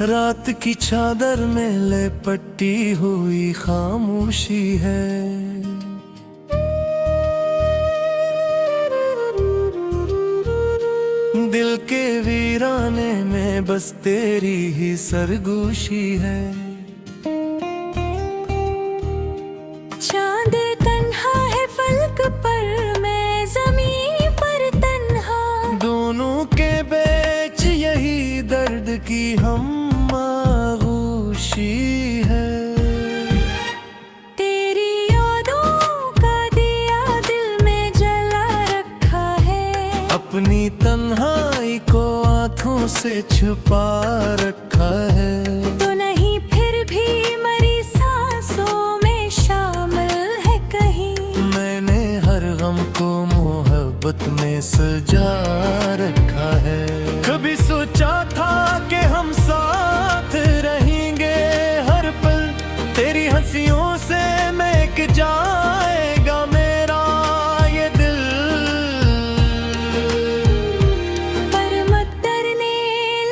रात की चादर में लिपटी हुई खामोशी है। दिल के वीराने में बस तेरी ही सरगोशी है। चांद तन्हा है फलक पर, मैं ज़मीं पर तन्हा। दोनों के बीच यही दर्द की हम आगोशी है। तेरी यादों का दिया दिल में जला रखा है। अपनी तन्हाई को आँखों से छुपा रखा है। तो नहीं फिर भी मरी सांसों में शामिल है कहीं। मैंने हर गम को मोहब्बत में सजा रखा है। कभी सोचा था कि हम साथ रहेंगे हर पल, तेरी हंसियों से महक जाएगा मेरा ये दिल। पर मद्दर ने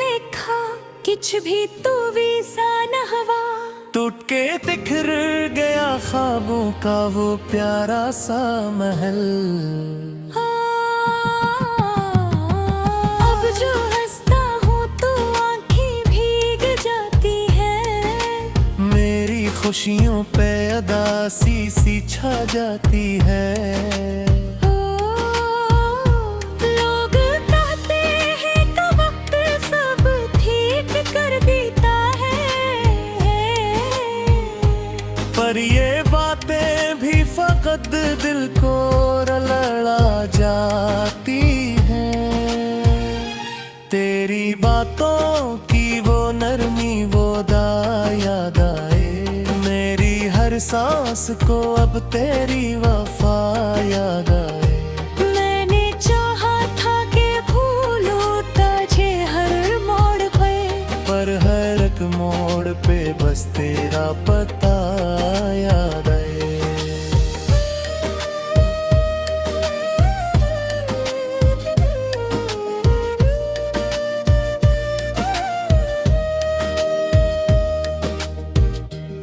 लिखा कुछ भी तू वीसा न हवा। टूट के बिखर गया ख्वाबों का वो प्यारा सा महल। अब जो हंसता हूँ तो आँखें भीग जाती है। मेरी खुशियों पे अदासी सी छा जाती है। लोग कहते हैं कि वक्त सब ठीक कर देता है, पर ये बातें भी फकत दिल को रगड़ा जाती हैं। तेरी बातों की वो नरमी वो याद आए। मेरी हर सांस को अब तेरी वफा याद आए। मैंने चाहा था कि भूलूं तुझे हर मोड़ पे, पर हर एक मोड़ पे बस तेरा पता याद आए।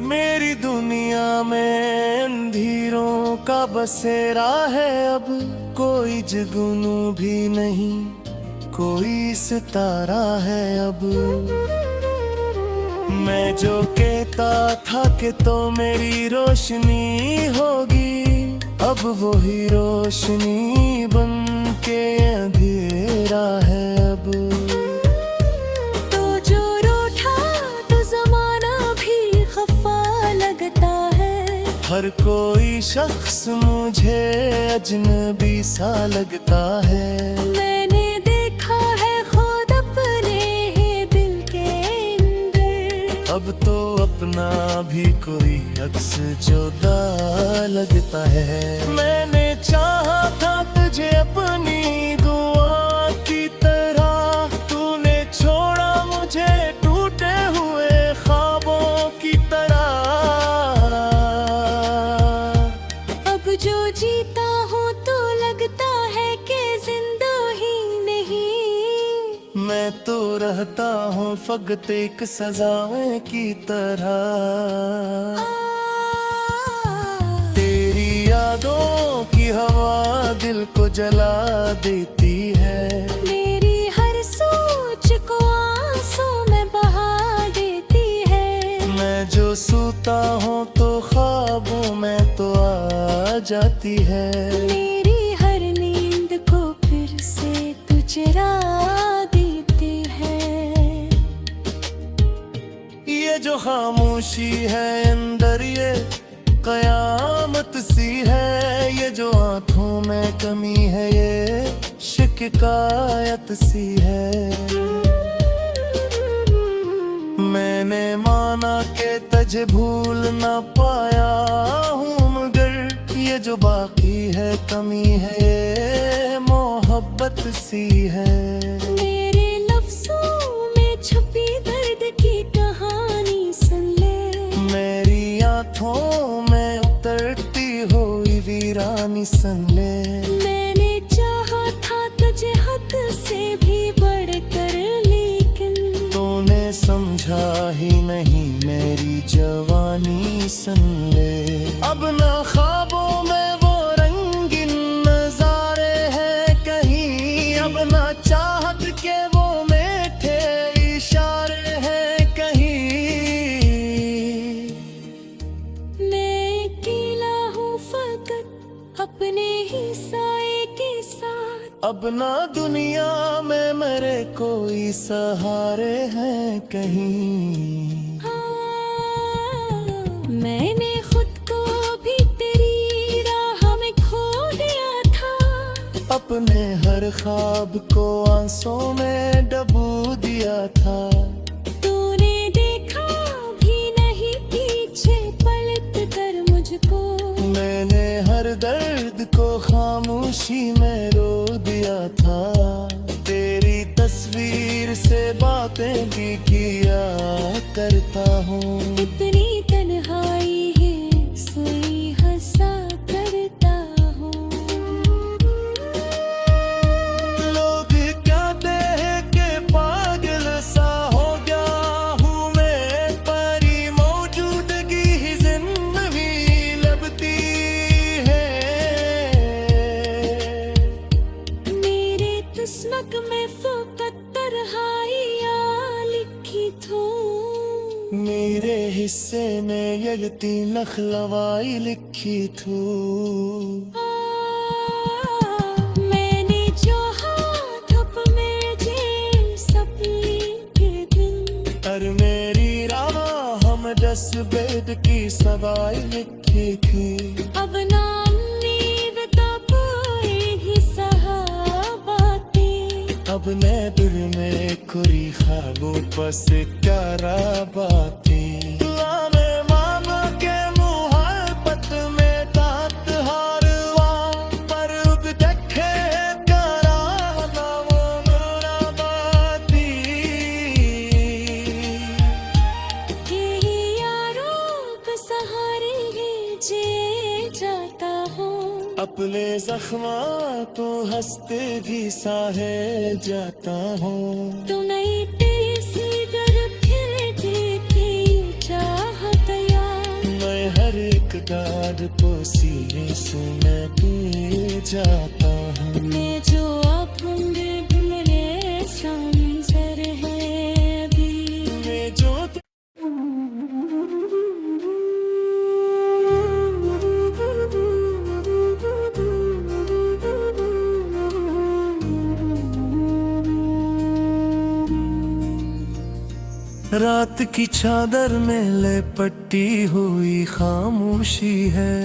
मेरी दुनिया में अंधेरों का बसेरा है अब। कोई जुगनू भी नहीं, कोई सितारा है अब। मैं जो कहता था कि तो मेरी रोशनी होगी, अब वही रोशनी बन के अंधेरा है अब। तो जो रूठा तो जमाना भी खफा लगता है। हर कोई शख्स मुझे अजनबी सा लगता है। मैंने देखा है खुद अपने ही दिल के अंदर। अब तो अपना भी कोई अक्स जुदा लगता है। मैंने चाहा था तुझे अपनी दुआ की तरह, तूने छोड़ा मुझे टूटे हुए ख्वाबों की तरह। अब जो जीता हूँ तो लगता है कि जिंदा ही नहीं। मैं तो रहता हूँ फकत एक सजाए की तरह। तेरी यादों की हवा दिल को जला देती है। मेरी हर सोच को आंसू में बहा देती है। मैं जो सोता हूँ तो ख्वाबों में तो आ जाती है। मेरी हर नींद को फिर से तू चुरा देती है। ये जो खामोशी है अंदर ये कयामत सी है। ये जो आँखों में कमी है ये शिकायत सी है। मैंने माना कि तुझे भूल ना पाया हूँ, मगर ये जो बाकी है कमी है ये मोहब्बत सी है। मेरे लफ्जों में छुपी दर्द की कहानी सुन ले। मेरी आँखों में उतरती हुई वीरानी सुन ले। मैंने चाहा था तुझे हद से भी बढ़कर, लेकिन तूने समझा ही नहीं मेरी जवानी सन ले। अब ना ख्वाबों में वो रंगीन नजारे हैं कहीं, अब ना चाहत के वो मीठे इशारे हैं कहीं। मैं अकेला हूँ फकत अपने ही साए के साथ, अब ना दुनिया में मेरे कोई सहारे हैं कहीं। मैंने खुद को भी तेरी राह में खो दिया था, अपने हर ख्वाब को आंसू में डुबो दिया था। तूने देखा भी नहीं पीछे पलट कर मुझको, मैंने हर दर्द को खामोशी में रो दिया था। तेरी तस्वीर से बातें भी किया करता हूँ। इतनी तन्हाई है सोई हंसा करता हूँ। लोग कहते हैं कि पागल सा हो गया हूँ मैं, परी मौजूदगी ही जिंदगी लगती है। मेरे किस्मत में फकत तन्हाइयाँ लिखी थू, मेरे हिस्से में यगती नखलवाई लिखी थू। मैंने जो हाथ में जेल सपने के दिन, और मेरी राह हम 10 बेद की सवाई लिखी थी। अब नाम नींद तपोएगी सहाबातें, अब मैं दिल में खुरी ख्वाबों पर से प्यारा बातें। दुआ में मामा के मुहब्बत में तात हारवा, पर अब देखे करा ना वो मेरा बाती। यही यारों के सहारे है जे जाता हूँ। अपने जख्मा तो हंसते भी साहे जाता हूँ। तू नहीं तेरी सी डर फिर देखे चाहत यार, मैं हर एक डार को सीने से मैं पी जाता हूँ। मैं जो आँखों में भी मेरे संसर है अभी। मैं जो रात की चादर में लिपटी हुई खामोशी है।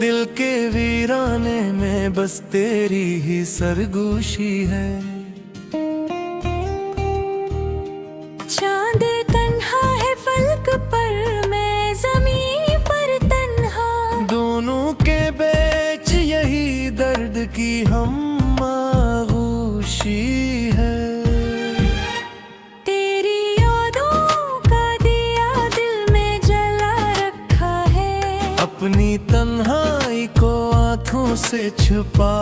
दिल के वीराने में बस तेरी ही सरगोशी है। चांद तन्हा है फलक पर, मैं ज़मीं पर तन्हा, दोनों के बीच यही दर्द की हम आगोशी है। तेरी यादों का दिया दिल में जला रखा है, अपनी तन्हाई को आँखों से छुपा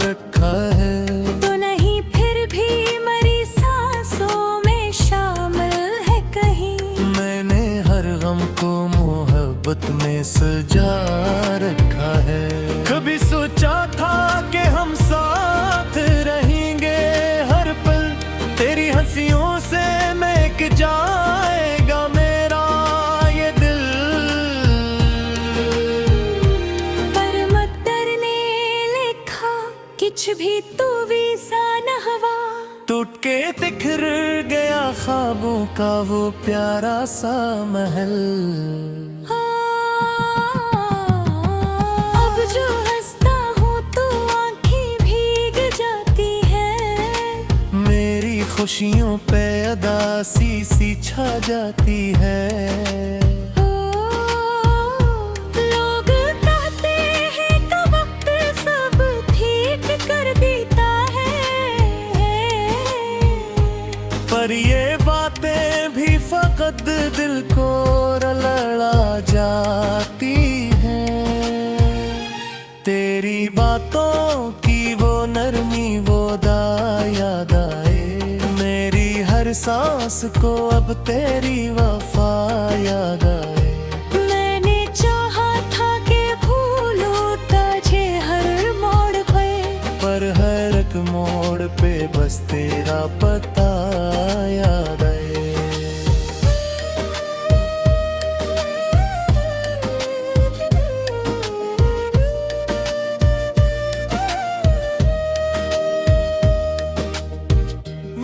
रखा है। तो नहीं फिर भी मरी सांसों में शामिल है कहीं। मैंने हर गम को मोहब्बत में सजा रखा है। कभी सोचा था कि हम साथ रहेंगे हर पल, तेरी हंसियों से महक जाएगा मेरा ये दिल। पर मत डरने लिखा कुछ भी तू वैसा न हवा, टूट के बिखर गया ख्वाबों का वो प्यारा सा महल। अब जो हंसता हूँ तो आँखें भीग जाती है, मेरी खुशियों पे उदासी सी छा जाती है। लोग कहते हैं कि वक्त सब ठीक कर देता है, पर ये बातें भी फकत दिल को लड़ा जाती हैं। तेरी बातों की वो नरमी वो सांस को अब तेरी वफा याद आए। मैंने चाहा था कि भूलूं तुझे हर मोड़ पे, पर हर एक मोड़ पे बस तेरा पता याद आए।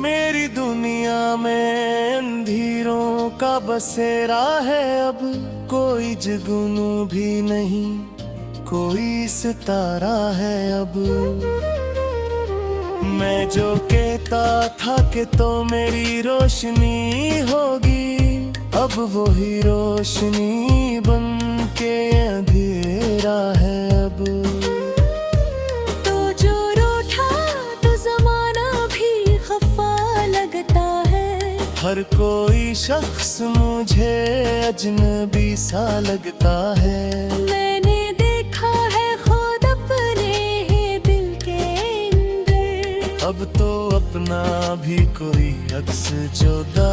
मेरी दुनिया में अंधेरों का बसेरा है अब, कोई जुगनू भी नहीं, कोई सितारा है अब। मैं जो कहता था कि तो मेरी रोशनी होगी, अब वही रोशनी बन के अंधेरा है अब। तो जो रूठा तो जमाना भी खफा लगता है, हर कोई शख्स मुझे अजनबी सा लगता है। मैंने देखा है खुद अपने ही दिल के अंदर, अब तो अपना भी कोई अक्स जुदा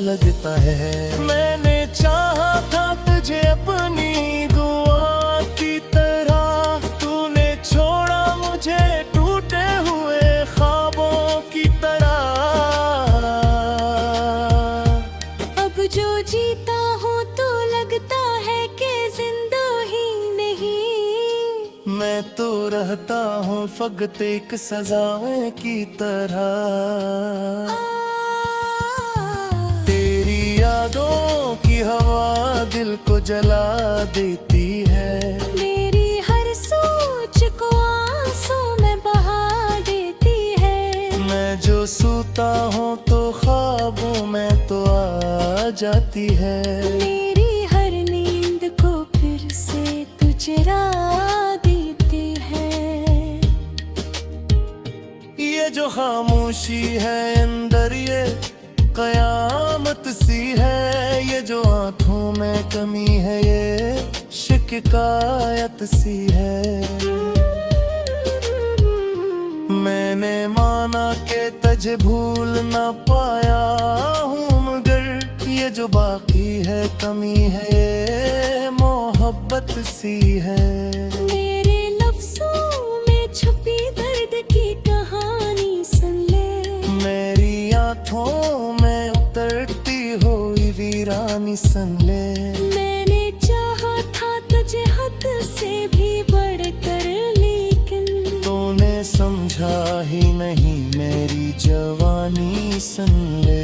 लगता है। मैंने चाहा था तुझे अपनी दुआ की तरह, तूने छोड़ा मुझे टूटे हुए ख्वाबों की तरह। अब जो जीता हूँ तो लगता है कि जिंदा ही नहीं। मैं तो रहता हूँ फकत एक सजाए की तरह। तेरी यादों की हवा दिल को जला देती है, मेरी हर सोच को आंसू में बहा देती है। मैं जो सोता हूँ तो ख्वाबों में तो आ जाती है। मेरी हर नींद को फिर से तू चुरा देती है। ये जो खामोशी है अंदर ये कयामत सी है, ये जो आंखों में कमी है ये शिकायत सी है। मैंने माना कि तुझे भूल ना पाया हूँ, मगर ये जो बाकी है कमी है ये मोहब्बत सी है। मेरे लफ्जों में छुपी दर्द की कहानी सुन ले, मेरी आँखों में उतरती हुई वीरानी सुन ले। मैंने चाहा था तुझे हद से भी बढ़कर, लेकिन तूने समझा ही नहीं मेरी जवानी सुन ले।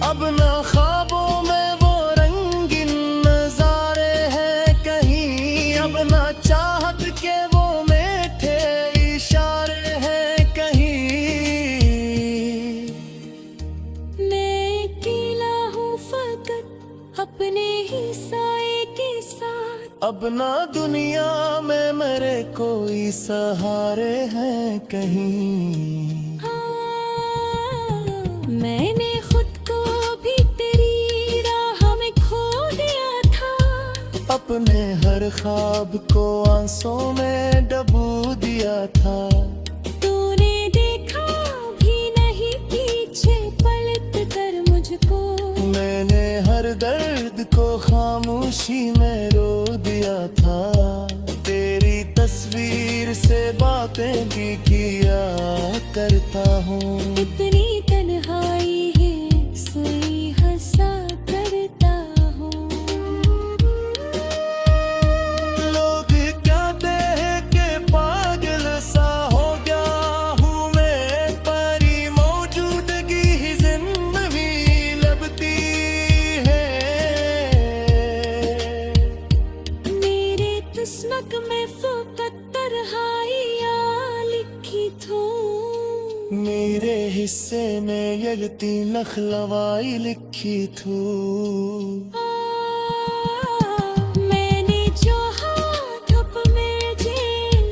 अब ना ख्वाबों में वो रंगीन नजारे हैं कहीं, अब ना चाहत के वो मीठे इशारे हैं कहीं। मैं अकेला हूँ फकत अपने ही साए के साथ। अब ना दुनिया में मेरे कोई सहारे हैं कहीं। मैंने खुद को भी तेरी राह में खो दिया था, अपने हर ख्वाब को आंसुओं में डुबो दिया था। तूने देखा भी नहीं पीछे पलट कर मुझको, मैंने हर दर्द को खामोशी में रो दिया था। तेरी तस्वीर से बातें भी किया करता हूँ। इतनी तन्हाई है सोई हंसा करता हूँ। लोग कहते हैं कि पागल सा हो गया हूँ मैं, परी मौजूदगी ही जिंदगी लगती है। मेरे किस्मत में फकत तन्हाइयाँ लिखी थू, मेरे हिस्से में यलती नखलवाई लिखी थू। मैंने जो हाथ अप में जे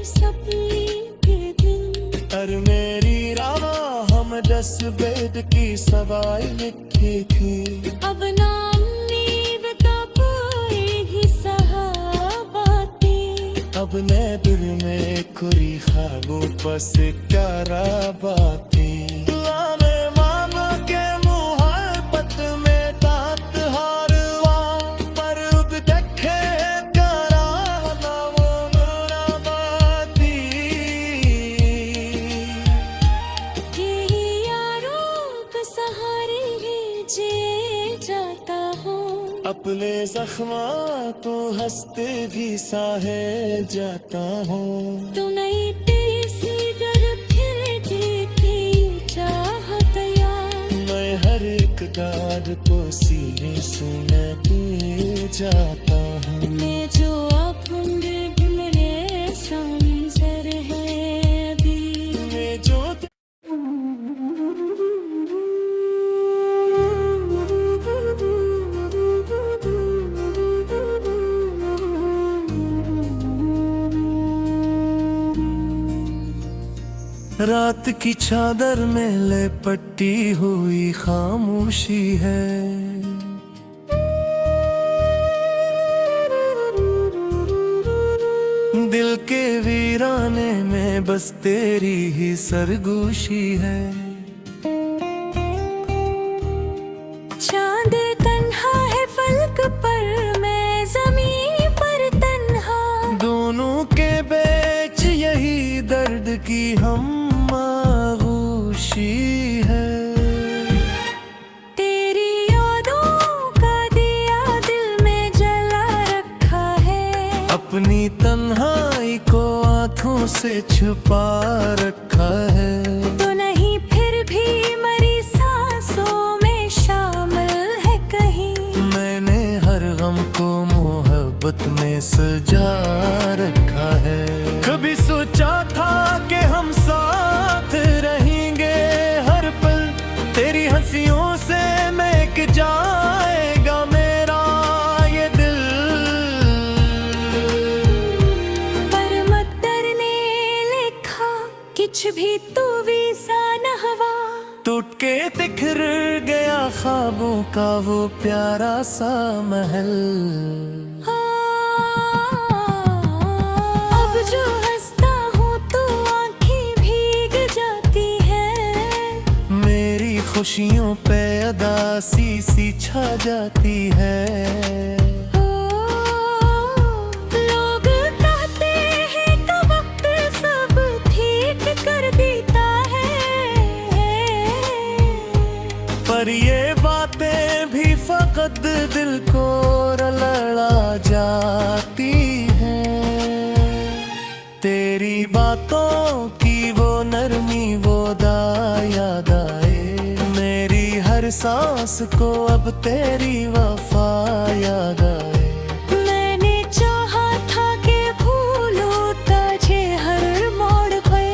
सपने के दिन, और मेरी राह हम 10 बेद की सवाई लिखी थी। अब ना उम्मीद का पाएगी सहाबातें, अब मैं दिल में खुरी ख्वाबों बस प्यारा बातें। दुआ में मांगो के मुँह अपने जख्मा को हंसते भी साहे जाता हूँ। तू नहीं तेरी सी डर फिर देती चाहत यार। मैं हर एक डार को सीने से मैं पी जाता हूँ। मैं जो आँखोंगे भी मेरे संसर है अभी। मैं जो रात की चादर में लिपटी हुई खामोशी है। दिल के वीराने में बस तेरी ही सरगोशी है। चांद तन्हा है फलक पर, मैं ज़मीं पर तन्हा। दोनों के बीच यही दर्द की हम आगोशी है। तेरी यादों का दिया दिल में जला रखा है। अपनी तन्हाई को आँखों से छुपा रखा है। तो नहीं फिर भी मरी सांसों में शामिल है कहीं। मैंने हर गम को मोहब्बत में सजा रखा है। कभी सोचा था कि हम साथ रहेंगे हर पल, तेरी हंसियों से महक जाएगा मेरा ये दिल। पर मत डरने लिखा कुछ भी तू वीसा न हवा। टूट के बिखर गया ख्वाबों का वो प्यारा सा महल। अब जो हंसता हूँ तो आँखें भीग जाती है। मेरी खुशियों पे अदासी सी छा जाती है। लोग कहते हैं कि वक्त सब ठीक कर देता है, पर ये बातें भी फकत दिल को लड़ा जाती हैं। तेरी बातों की वो नरमी वो याद आए। मेरी हर सांस को अब तेरी वफा याद आए। मैंने चाहा था कि भूलो तुझे हर मोड़ पे,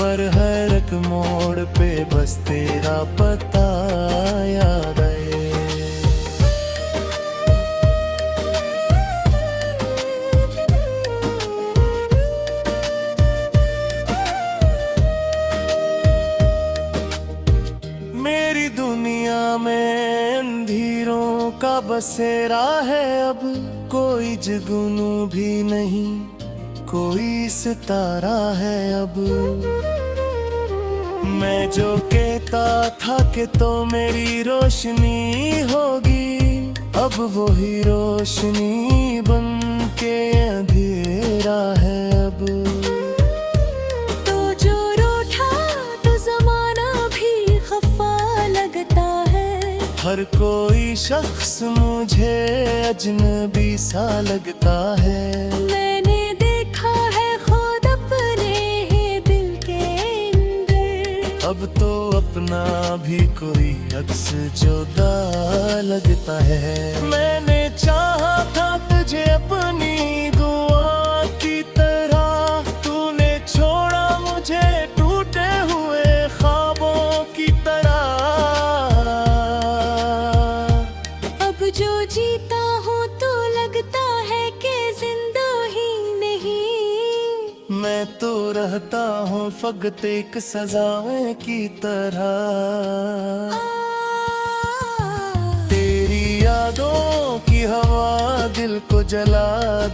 पर हर एक मोड़ पे बस तेरा पता याद आए। मेरी दुनिया में अंधेरों का बसेरा है अब। कोई जुगनू भी नहीं, कोई सितारा है अब। मैं जो कहता था कि तो मेरी रोशनी होगी, अब वही रोशनी बन के अंधेरा है अब। तो जो रूठा तो जमाना भी खफा लगता है। हर कोई शख्स मुझे अजनबी सा लगता है। मैंने देखा है खुद अपने ही दिल के अंदर। अब तो अपना भी कोई अक्स जुदा लगता है। मैंने चाहा था तुझे अपनी दुआ की तरह, तूने छोड़ा मुझे टूटे हुए ख्वाबों की तरह। अब जो जीता हूँ तो लगता है कि जिंदा ही नहीं। मैं तो रहता हूँ फकत एक सजाए की तरह। तेरी यादों की हवा दिल को जला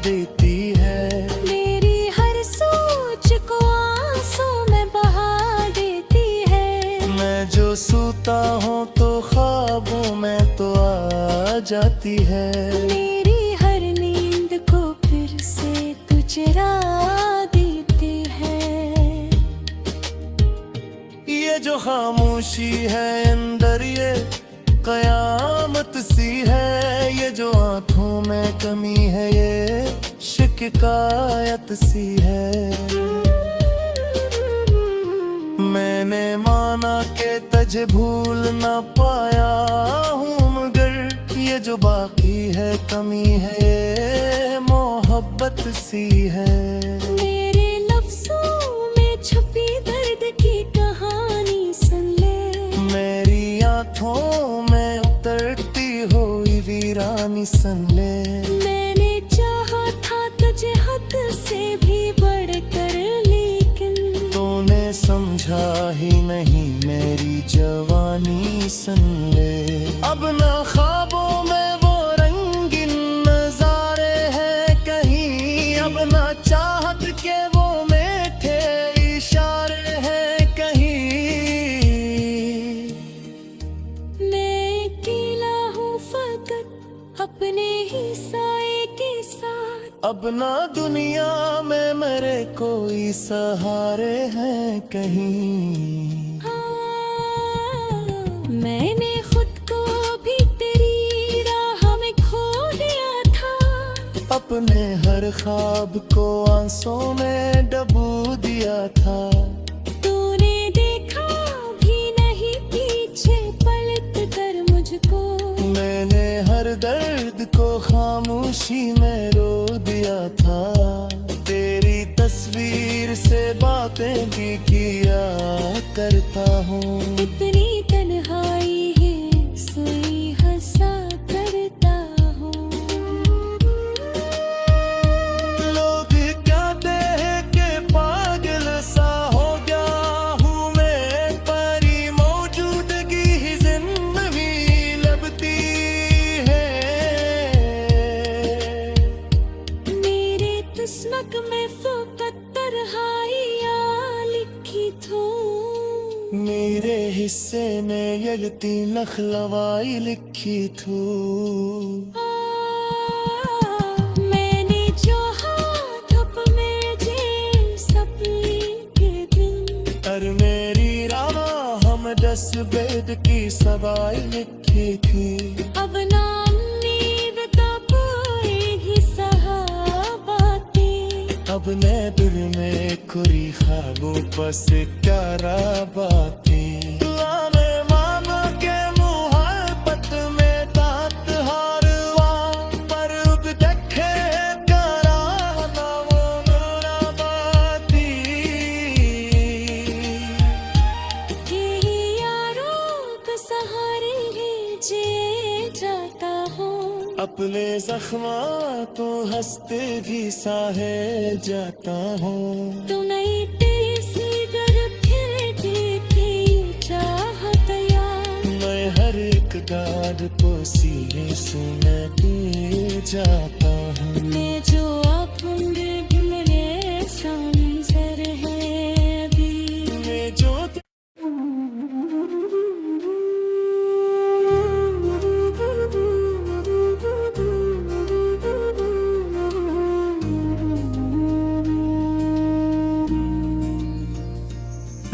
देती है। मेरी हर सोच को आंसू में बहा देती है। मैं जो सोता हूँ तो ख्वाबों में तो आ जाती है। मेरी हर नींद को फिर से तू चुरा देती है। ये जो खामोशी है अंदर, ये कयामत सी है ये जो आंखों में कमी है, ये शिकायत सी है। मैंने माना कि तुझे भूल ना पाया हूँ, मगर ये जो बाकी है कमी है, ये मोहब्बत सी है। मेरे लफ्जों में छुपी दर्द की कहानी सुन ले, मेरी आंखों में उतरती हुई वीरानी सुन ले। मैंने चाहा था तुझे हद से भी बढ़कर, लेकिन तूने समझा ही नहीं मेरी जवानी सुन ले। अब ना ख्वाबों में वो रंगीन नजारे हैं कहीं, अब ना चाहत के वो मीठे इशारे हैं कहीं। मैं अकेला हूँ फकत अपने ही साए के साथ, अब ना दुनिया में मेरे कोई सहारे हैं कहीं। मैंने खुद को भी तेरी राह में खो दिया था, अपने हर ख्वाब को आंसुओं में डुबो दिया था। तूने देखा भी नहीं पीछे पलट कर मुझको, मैंने हर दर्द को खामोशी में रो दिया था। तेरी तस्वीर से बातें भी किया करता हूँ। इतनी तन्हाई है सोई हंसा करता हूँ। लोग कहते हैं कि पागल सा हो गया हूँ मैं, परी मौजूदगी ही जिंदगी लगती है। मेरे किस्मत में फकत तन्हाइयाँ लिखी थू, मेरे हिस्से में यलती नखलवाई लिखी थू। मैंने जो हाथ अप में जे सपने के दिन, और मेरी रामा हम 10 बेद की सवाई लिखी थी। अब ना उम्मीद का पाएगी सहाबातें, अब मैं दिल में खुरी ख्वाबों पर से प्यारा बातें। दुआ में मांगा के मुहब्बत में तात हारवा, पर अब देखे प्यारा ना वो नूरा बाती। यही यारों का सहारे है जे जाता हूँ। अपने जख्मा तो हंसते भी साहे जाता हूँ। तू नहीं तेरी सी डर फिर देखे चाहत यार, मैं हर एक गाड़ को सीने सुनते जाता हूँ। मैं जो आँखोंगे भी मेरे संसर है अभी, मैं जो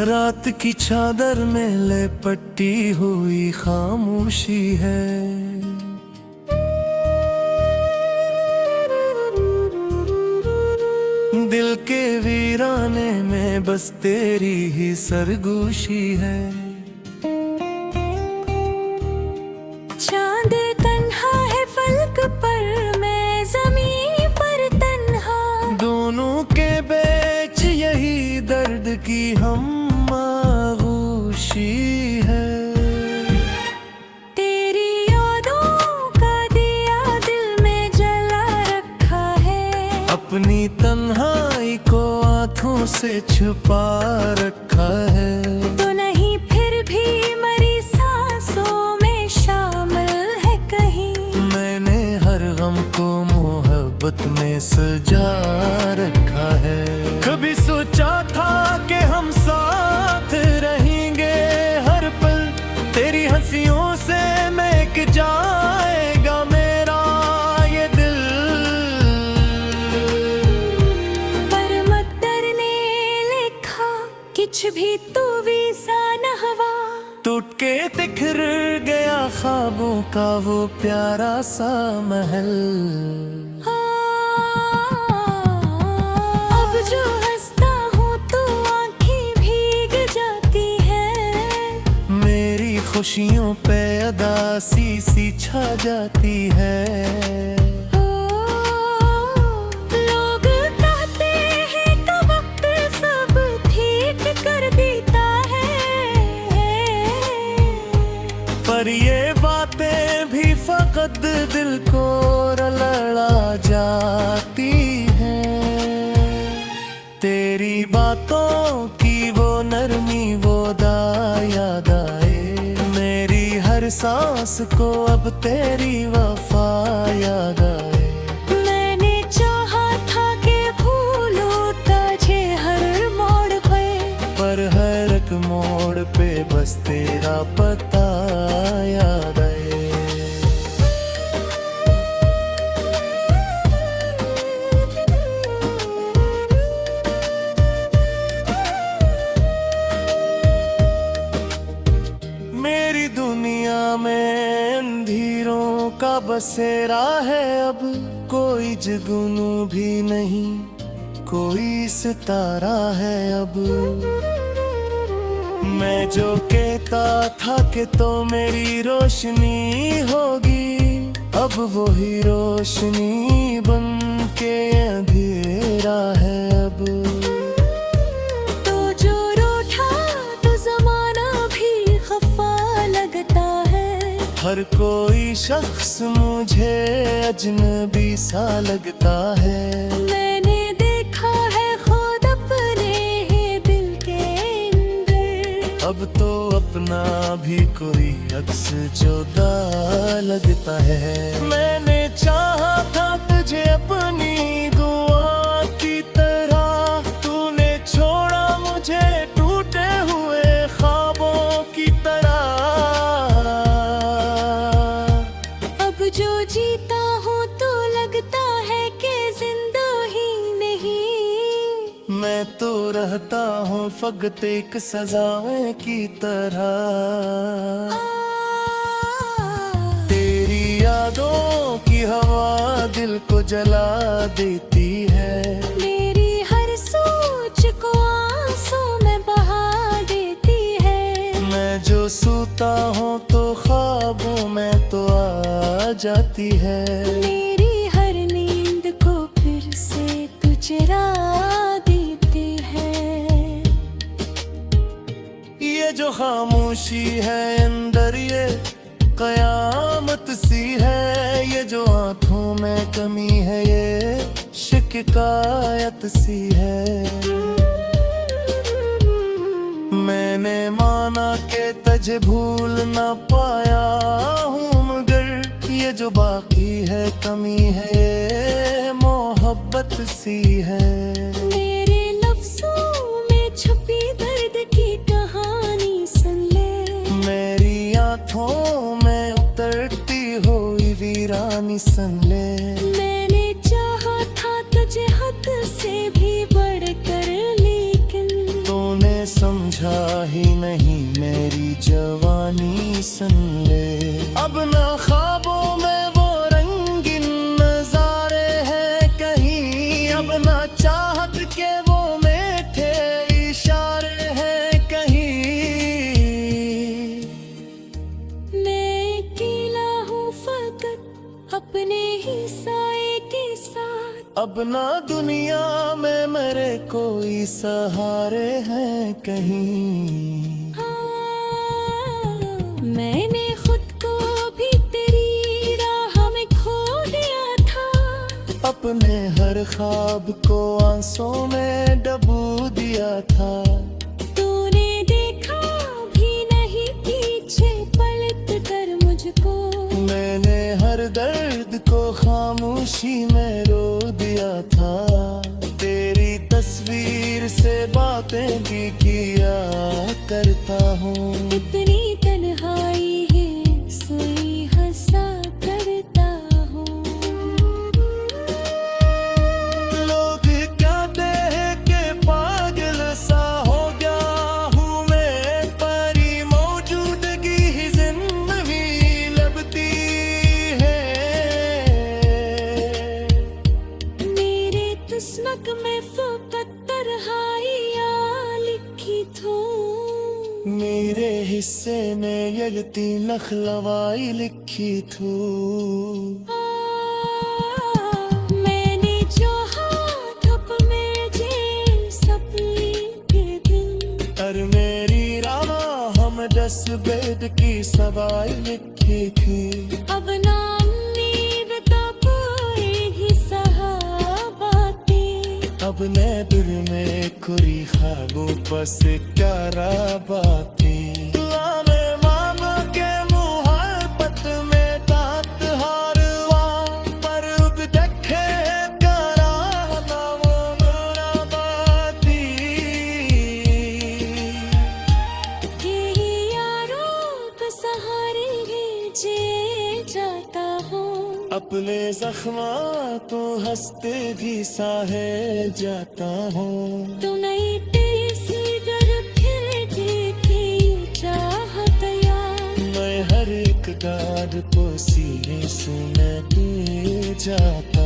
रात की चादर में लिपटी हुई खामोशी है। दिल के वीराने में बस तेरी ही सरगोशी है। चांद तन्हा है फलक पर, मैं ज़मीं पर तन्हा, दोनों के बीच यही दर्द की हम आगोशी है। तेरी यादों का दिया दिल में जला रखा है, अपनी तन्हाई को हाथों से छुपा रखा है। तो नहीं फिर भी मरी सांसों में शामिल है कहीं। मैंने हर गम को मोहब्बत में सजा रखा है। कभी सोचा था कि हम साथ रहेंगे हर पल, तेरी हंसियों से महक जाएगा मेरा ये दिल। पर मत डरने लिखा, किछ भी तू वीसा न हवा, टूट के बिखर गया ख्वाबों का वो प्यारा सा महल। अब जो हंसता हूँ तो आंखें भीग जाती है, मेरी खुशियों पे उदासी सी छा जाती है। लोग कहते हैं कि वक्त सब ठीक कर देता है, पर ये बातें भी फकत दिल को रगड़ा जाती हैं। तेरी बातों की वो नरमी वो याद आए, मेरी हर सांस को अब तेरी वफा याद आए। मैंने चाहा था कि भूलूं तुझे हर मोड़ पे, पर हर एक मोड़ पे बस तेरा पता याद आए। मेरी दुनिया में अंधेरों का बसेरा है अब, कोई जुगनू भी नहीं, कोई सितारा है अब। मैं जो कहता था कि तो मेरी रोशनी होगी, अब वही रोशनी बन के अंधेरा है अब। तो जो रूठा तो जमाना भी खफा लगता है, हर कोई शख्स मुझे अजनबी सा लगता है। मैंने देखा है खुद अपने ही दिल के अंदर, अब तो अपना भी कोई अक्स जुदा लगता है। मैंने चाहा था तुझे अपनी दुआ की तरह, तूने छोड़ा मुझे टूटे हुए ख्वाबों की तरह। अब जो जीता हूँ तो लगता है कि जिंदा ही नहीं, मैं तो रहता हूँ फकत एक सजाए की तरह। तेरी यादों की हवा दिल को जला देती है, मेरी हर सोच को आंसू में बहा देती है। मैं जो सोता हूँ तो ख्वाबों में तो आ जाती है। मेरी हर नींद को फिर से तू चुरा देती है। ये जो खामोशी है अंदर ये कयामत सी है, ये जो आंखों में कमी है ये शिकायत सी है। मैंने माना कि तुझे भूल ना पाया हूँ, मगर ये जो बाकी है कमी है ये मोहब्बत सी है। मेरे लफ्जों में छुपी दर्द की कहानी सुन ले, मेरी आंखों में उतरती हुई वीरानी सुन ले। मैंने चाहा था तुझे हद से भी बढ़कर, लेकिन तूने समझा ही नहीं मेरी जवानी सुन ले। अब ना ख्वाबों में वो रंगीन नजारे हैं कहीं, अब ना चाहत के वो मीठे इशारे हैं कहीं। मैं अकेला हूँ फकत अपने ही साए के साथ, अब ना दुनिया में मेरे कोई सहारे हैं कहीं। मैंने खुद को भी तेरी राह में खो दिया था, अपने हर ख्वाब को आंसुओं में डुबो दिया था। तूने देखा भी नहीं पीछे पलट कर मुझको, मैंने हर दर्द को खामोशी में रो दिया था। तेरी तस्वीर से बातें भी किया करता हूँ। इतनी तन्हाई है सोई हंसा करता हूँ। लोग कहते हैं कि पागल सा हो गया हूँ मैं, पर ही मौजूद ने यलती नखलवाई लिखी थू मैंने जो हाथ अप में जे सपने के दिन और मेरी रामा हम 10 बेद की सवाई लिखी थी अब नाम नीव तपोएगी सहाबाते अब ने दिल में खुरी ख्वाबों पस प्यारा बातें दुआमे मामा के मुहब्बत में तात हारवा पर अब देखे प्यारा ना वो मेरा बाती यही यारों का सहारे जे जाता हूँ अपने जख्मा को हंसते भी साहे जाता हूँ तू नहीं तेरी सी डर फिर देखे चाहत यार मैं हर एक गार को सीने सुने जाता